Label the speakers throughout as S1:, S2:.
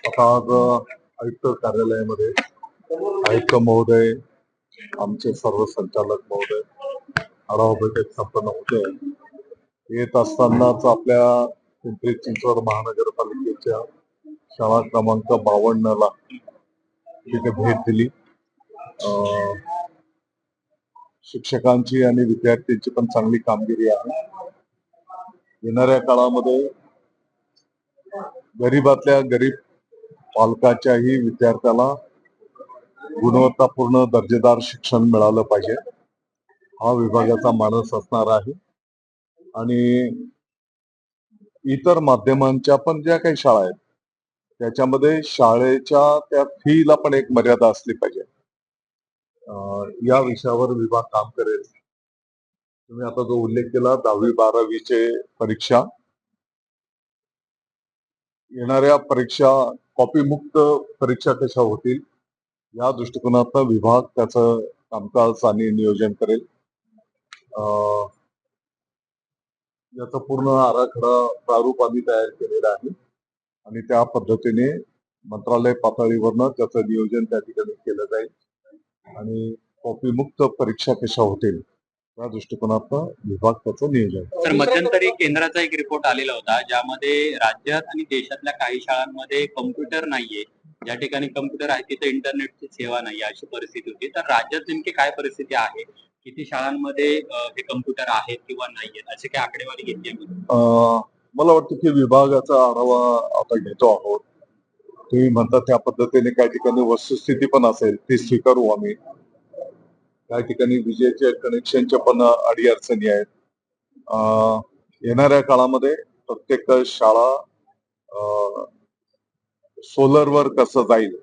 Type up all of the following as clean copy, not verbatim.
S1: आता आज आयुक्त कार्यालयामध्ये आयुक्त महोदय, आमचे सर्व संचालक महोदय आढावा बैठक संपन्न होते. येत असतानाच आपल्या पिंपरी चिंचवड महानगरपालिकेच्या शाळा क्रमांक 52 तिथे भेट दिली. शिक्षकांची आणि विद्यार्थ्यांची पण चांगली कामगिरी आहे. येणाऱ्या काळामध्ये गरीबातल्या गरीब पालकाच्याही विद्यार्थ्याला गुणवत्तापूर्ण दर्जेदार शिक्षण मिळालं पाहिजे, हा विभागाचा मानस असणार आहे. आणि इतर माध्यमांच्या पण ज्या काही शाळा आहेत त्याच्यामध्ये शाळेच्या त्या फीला पण एक मर्यादा असली पाहिजे. या विषयावर विभाग काम करेल. तुम्ही आता जो उल्लेख केला 10वी-12वीचे परीक्षा, येणाऱ्या परीक्षा कॉपीमुक्त परीक्षा कशा होतील या दृष्टिकोनातून विभाग त्याचं कामकाज आणि नियोजन करेल. याचा पूर्ण आराखडा प्रारूप आम्ही तयार केलेला आहे आणि त्या पद्धतीने मंत्रालय पातळीवरनं त्याचं नियोजन त्या ठिकाणी केलं जाईल आणि कॉपीमुक्त परीक्षा कशा होतील या दृष्टिकोनातून विभाग त्याचं नियोजन.
S2: तर मध्यंतरी केंद्राचा एक रिपोर्ट आलेला होता ज्यामध्ये राज्यात आणि देशातल्या काही शाळांमध्ये कम्प्युटर नाहीये, ज्या ठिकाणी कम्प्युटर आहे तिथे इंटरनेटची सेवा नाही अशी परिस्थिती होती. तर राज्यात नेमकी काय परिस्थिती आहे, किती शाळांमध्ये हे कम्प्युटर आहेत किंवा नाहीयेत, असे काही आकडेवारी घेतली?
S1: मला वाटतं की विभागाचा आढावा आता घेतो आहोत. तुम्ही म्हणता त्या पद्धतीने काही ठिकाणी वस्तुस्थिती पण असेल ती स्वीकारू आम्ही. काही ठिकाणी विजेच्या कनेक्शनच्या पण अडीअडचणी आहेत. येणाऱ्या काळामध्ये प्रत्येक शाळा सोलरवर कसं जाईल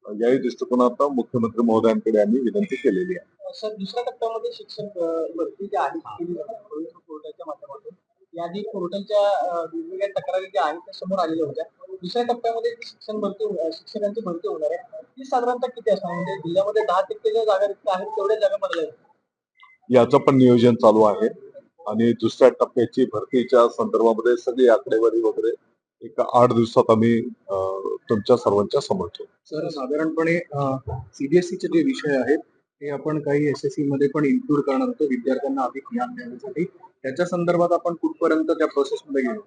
S1: याही दृष्टिकोनातून मुख्यमंत्री महोदयांकडे आम्ही विनंती केलेली आहे.
S3: सर, दुसऱ्या टप्प्यामध्ये शिक्षण भरती जी आहे पोर्टलच्या माध्यमातून याआधी पोर्टलच्या वेगवेगळ्या तक्रारी ज्या आहेत त्या समोर आलेल्या होत्या. दुसऱ्या टप्प्यामध्ये शिक्षण भरती शिक्षकांची भरती होणार आहे ती साधारणतः किती असणार? म्हणजे जिल्ह्यामध्ये 10% ज्या जागा रिक्त आहेत तेवढ्या जागा भरल्या
S1: याचं पण नियोजन चालू आहे आणि दुसऱ्या टप्प्याची भरतीच्या संदर्भामध्ये सगळी आकडेवारी वगैरे एक 8 दिवसात आम्ही तुमच्या सर्वांच्या समोर ठेवू.
S4: सर, साधारणपणे सीबीएसईचे जे विषय आहेत ते आपण काही एसएससी मध्ये पण इन्क्लूड करणार होतो विद्यार्थ्यांना अधिक ज्ञान देण्यासाठी. त्याच्या संदर्भात आपण कुठपर्यंत त्या प्रोसेसमध्ये गेलो?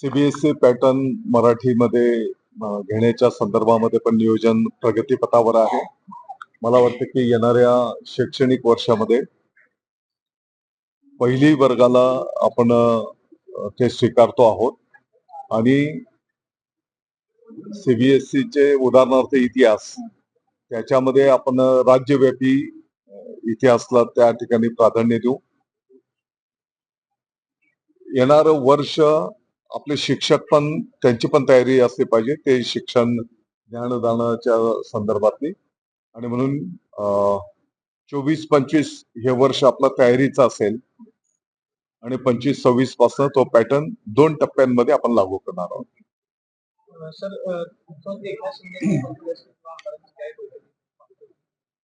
S1: सीबीएसई पॅटर्न मराठीमध्ये घेण्याच्या संदर्भामध्ये पण नियोजन प्रगतीपथावर आहे. मला वाटतं की येणाऱ्या शैक्षणिक वर्षामध्ये पहिली वर्गाला आपण ते स्वीकारतो आहोत आणि सीबीएसईचे उदाहरणार्थ इतिहास त्याच्यामध्ये आपण राज्यव्यापी इतिहासला त्या ठिकाणी प्राधान्य देऊ. येणारं वर्ष आपले शिक्षक पण त्यांची पण तयारी असली पाहिजे, ते शिक्षण ज्ञानदानाच्या संदर्भातली, आणि म्हणून 24-25 हे वर्ष आपला तयारीचा असेल आणि 25-26 पासून तो पॅटर्न 2 टप्प्यांमध्ये आपण लागू करणार आहोत.
S3: सर,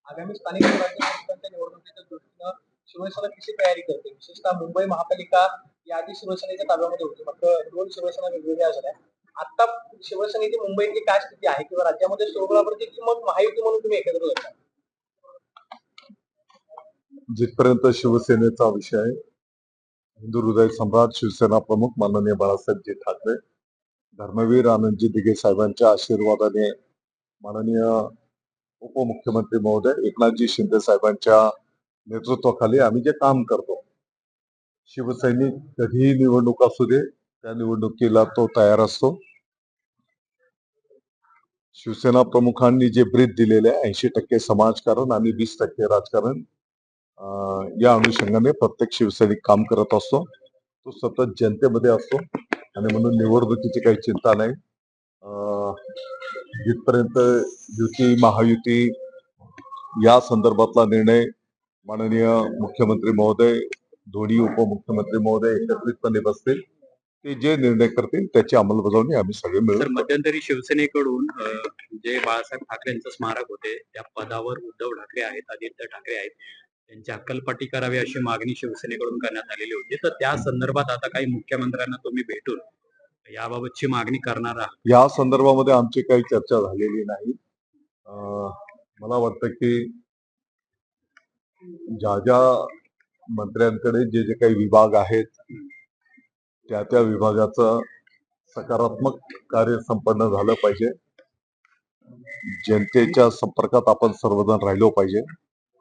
S3: आगामी स्थानिक स्वराज्य निवडणुकीच्या दृष्टीनं शिवसेना कशी तयारी करते? विशेषतः मुंबई महापालिका याआधी शिवसेनेच्या ताब्यामध्ये होती, मात्र 2 शिवसेना वेगवेगळ्या झाल्या. आता शिवसेनेची मुंबईतली काय स्थिती आहे किंवा राज्यामध्ये स्वबळावरती की मग महायुती म्हणून तुम्ही एकत्र जाता?
S1: जिथपर्यंत शिवसेनेचा विषय आहे, हिंदू हृदय सम्राट शिवसेना प्रमुख माननीय बाळासाहेबजी ठाकरे, धर्मवीर आनंदजी दिघे साहेबांच्या आशीर्वादाने माननीय उपमुख्यमंत्री महोदय एकनाथजी शिंदे साहेबांच्या नेतृत्वाखाली आम्ही जे काम करतो, शिवसैनिक कधीही निवडणूक असू दे त्या निवडणुकीला तो तयार असतो. शिवसेना प्रमुखांनी जे ब्रीद दिलेले 80% समाजकारण आणि 20% राजकारण, या अनुषंगाने प्रत्येक शिवसैनिक काम करत असतो. तो सतत जनतेमध्ये असतो आणि म्हणून निवडणुकीची काही चिंता नाही. जिथपर्यंत युती महायुती या संदर्भातला निर्णय माननीय मुख्यमंत्री महोदय, दोन्ही उपमुख्यमंत्री महोदय एकत्रितपणे बसतील, ते जे निर्णय करतील त्याची अंमलबजावणी आम्ही सगळे मिळून.
S2: मध्यंतरी शिवसेनेकडून जे बाळासाहेब ठाकरे यांचं स्मारक होते त्या पदावर उद्धव ठाकरे आहेत, आदित्य ठाकरे आहेत, त्यांची हक्कलपाटी करावी अशी मागणी शिवसेनेकडून करण्यात आलेली होती. तर त्या संदर्भात आता काही मुख्यमंत्र्यांना तुम्ही भेटून याबाबतची मागणी करणार आहात?
S1: या संदर्भामध्ये आमची काही चर्चा झालेली नाही. मला वाटतं की ज्या मंत्र्यांकडे जे काही विभाग आहेत त्या विभागाचं सकारात्मक कार्य संपन्न झालं पाहिजे. जनतेच्या संपर्कात आपण सर्वजण राहिलो पाहिजे,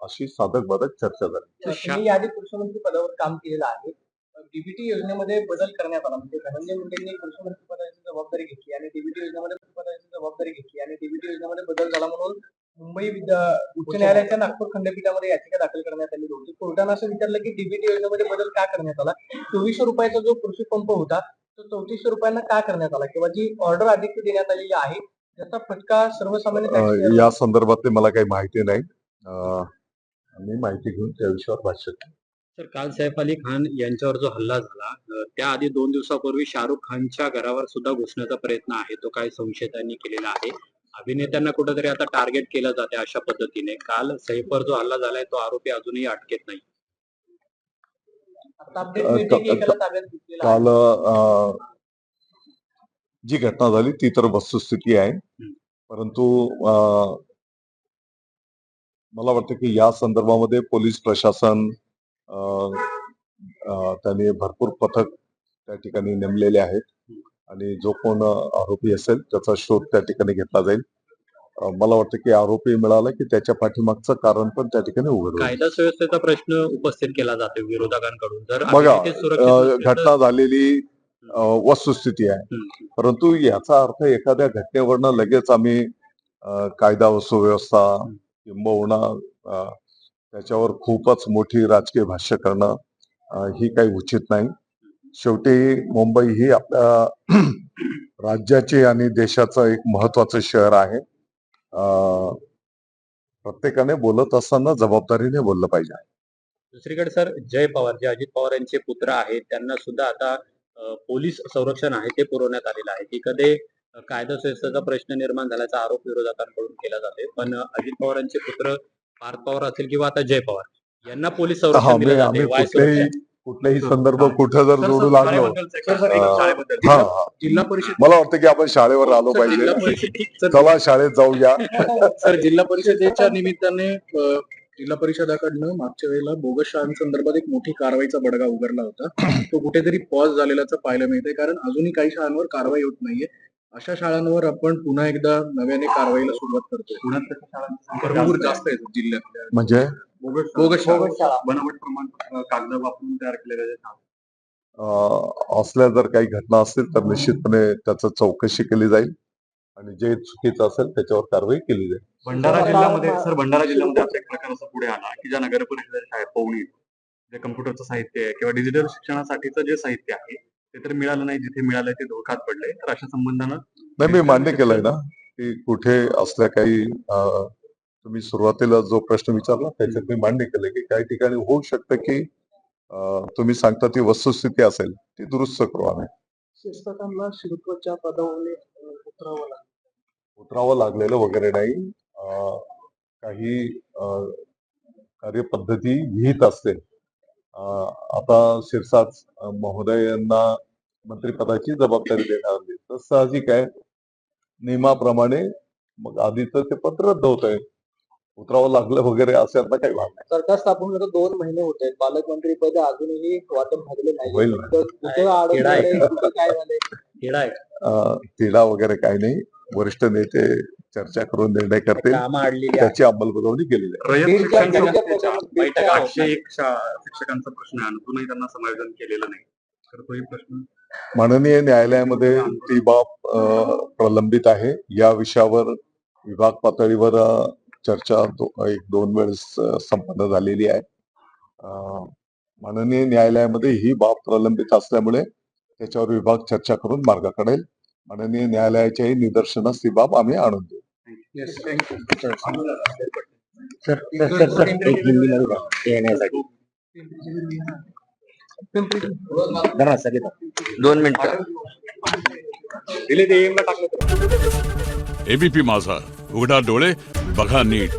S1: अशी साधक बाधक चर्चा झाली.
S3: तुम्ही याआधी कृषीमंत्री पदावर काम केलेलं आहे. डीबीटी योजनेमध्ये बदल करण्यात आला, म्हणजे धनंजय मुंडेंनी कृषीमंत्री पदाची जबाबदारी घेतली आणि डीबीटी योजनेमध्ये पदाची जबाबदारी घेतली आणि डीबीटी योजनेमध्ये बदल झाला म्हणून मुंबई उच्च न्यायालयाच्या नागपूर खंडपीठामध्ये याचिका दाखल करण्यात आली होती. कोर्टानं असं विचारलं की डीबीटी योजनेमध्ये बदल का करण्यात आला. 2400 रुपयाचा जो कृषी पंप होता तो 3400 रुपयांना का करण्यात आला, किंवा जी ऑर्डर आधी देण्यात आलेली आहे त्याचा फटका सर्वसामान्य
S1: या संदर्भातली मला काही माहिती नाही. मी माहिती घेऊन त्या विषयावर भाष्य करेन.
S2: तर काल सैफ अली खान यांच्यावर जो हल्ला झाला, त्याआधी 2 दिवसापूर्वी शाहरुख खानच्या घरावर सुद्धा घुसण्याचा प्रयत्न आहे तो काही संशयितांनी केलेला आहे. अभिनेत्यांना कुठेतरी आता टार्गेट केलं जाते अशा पद्धतीने. काल सैफवर जो हल्ला झालाय तो आरोपी अजूनही अटकेत नाही.
S3: आता अपडेट मिळते की एकाला ताब्यात घेतलेलं आहे.
S1: काल जी घटना झाली ती तर वस्तुस्थिती आहे, परंतु मला वाटतं की या संदर्भामध्ये पोलीस प्रशासन त्यांनी भरपूर पथक त्या ठिकाणी नेमलेले आहेत आणि जो कोण आरोपी असेल त्याचा शोध त्या ठिकाणी घेतला जाईल. मला वाटतं की आरोपी मिळाला की त्याच्या पाठीमागचं कारण पण त्या ठिकाणी उघड होईल.
S2: कायदा सुव्यवस्थेचा प्रश्न उपस्थित केला जातो विरोधकांकडून. जर
S1: बघा,
S2: अभिनेते सुरक्षित नसतील तर-
S1: घटना झालेली वस्तुस्थिती आहे, परंतु याचा अर्थ एखाद्या घटनेवरनं लगेच आम्ही कायदा व सुव्यवस्था किंबहुना त्याच्यावर खूपच मोठी राजकीय भाष्य करणं ही काही उचित नाही. शेवटी मुंबई ही आपल्या राज्याचे आणि देशाचं एक महत्वाचं शहर आहे. प्रत्येकाने बोलत असताना जबाबदारीने बोललं पाहिजे.
S2: दुसरीकडे सर, जय पवार जे अजित पवार यांचे पुत्र आहेत त्यांना सुद्धा आता पोलीस संरक्षण आहे ते पुरवण्यात आलेलं आहे. तिकडे कायदा सुव्यवस्थेचा प्रश्न निर्माण झाल्याचा आरोप विरोधकांकडून केला जाते, पण अजित पवारांचे पुत्र पार्थ पवार असतील किंवा आता जय पवार यांना पोलीस संरक्षण दिलं जाते.
S1: आम्ही कुठल्याही संदर्भ कुठे जर जोडू लागलो
S4: जिल्हा परिषद
S1: मला वाटतं की आपण शाळेवर आलो पाहिजे. चला शाळेत जाऊया.
S4: सर, जिल्हा परिषदेच्या निमित्ताने जिल्हा परिषदाकडनं मागच्या वेळेला बोगस शाळांसंदर्भात एक मोठी कारवाईचा बडगा उघडला होता. तो कुठेतरी पॉज झालेल्याचं पाहायला मिळतंय, कारण अजूनही काही शाळांवर कारवाई होत नाहीये. अशा शाळांवर आपण पुन्हा एकदा नव्याने कारवाईला सुरुवात करतोय. पुण्यात भरपूर जास्त आहे जिल्ह्यात.
S1: म्हणजे
S4: बोगस शाळा
S2: बनावट प्रमाणपत्र कागद वापरून तयार केलेल्या
S1: असल्या जर काही घटना असतील तर निश्चितपणे त्याचं चौकशी केली जाईल आणि जे चुकीचं असेल त्याच्यावर कारवाई केली जाईल.
S5: भंडारा जिल्ह्यामध्ये आता एक प्रकार असा पुढे आला की ज्या नगर परिषदेच्या शाळेत पवनी जे कम्प्युटरचं साहित्य आहे किंवा डिजिटल शिक्षणासाठीचं जे साहित्य आहे ते तर मिळालं नाही, जिथे मिळालंय ते धोक्यात पडलंय. तर अशा संबंधानं
S1: नाही, मी मान्य केलंय ना की कुठे असल्या काही तुम्ही सुरुवातीला जो प्रश्न विचारला त्याच्यात मी मान्य केलं की काही ठिकाणी होऊ शकतं की तुम्ही सांगता ती वस्तुस्थिती असेल ती दुरुस्त करू आम्ही.
S3: शिक्षकांना शिरत्वाच्या पदावर
S1: उतरावं लागलेलं वगैरे नाही. काही कार्यपद्धती विहित असते. आता शिरसाट महोदयांना मंत्रिपदाची जबाबदारी देण्यात आली तर साहजिक आहे नियमाप्रमाणे मग आधीच ते पद रद्द होत आहे. उतरावं लागलं वगैरे असं आता काही भाग नाही.
S3: सरकार स्थापन होतं 2 महिने होत आहेत, पालकमंत्री पद अजूनही वाटप झालेलं नाही.
S1: होईल ना.
S3: काय झालंय?
S2: खेळा आहे.
S1: तिला वगैरे काही नाही. वरिष्ठ नेते चर्चा करून निर्णय करतील,
S2: कामं अडलेली आहेत.
S1: त्याची अंमलबजावणी केली जाईल.
S5: रयत शिक्षण
S3: बीडच्या-
S5: संस्थेच्या
S3: बीडच्या-
S5: 801 शिक्षकांचा प्रश्न आहे, अजूनही त्यांना समायोजन केलेलं नाही. तर तोही प्रश्न
S1: माननीय न्यायालयामध्ये ती बाब प्रलंबित आहे. या विषयावर विभाग पातळीवर चर्चा 1-2 वेळेस संपन्न झालेली आहे. माननीय न्यायालयामध्ये ही बाब प्रलंबित असल्यामुळे त्याच्यावर विभाग चर्चा करून मार्ग काढेल. माननीय न्यायालयाच्याही निदर्शनास ती बाब आम्ही आणून देऊ.
S6: एबीपी माझा, उघडा डोळे बघा नीट.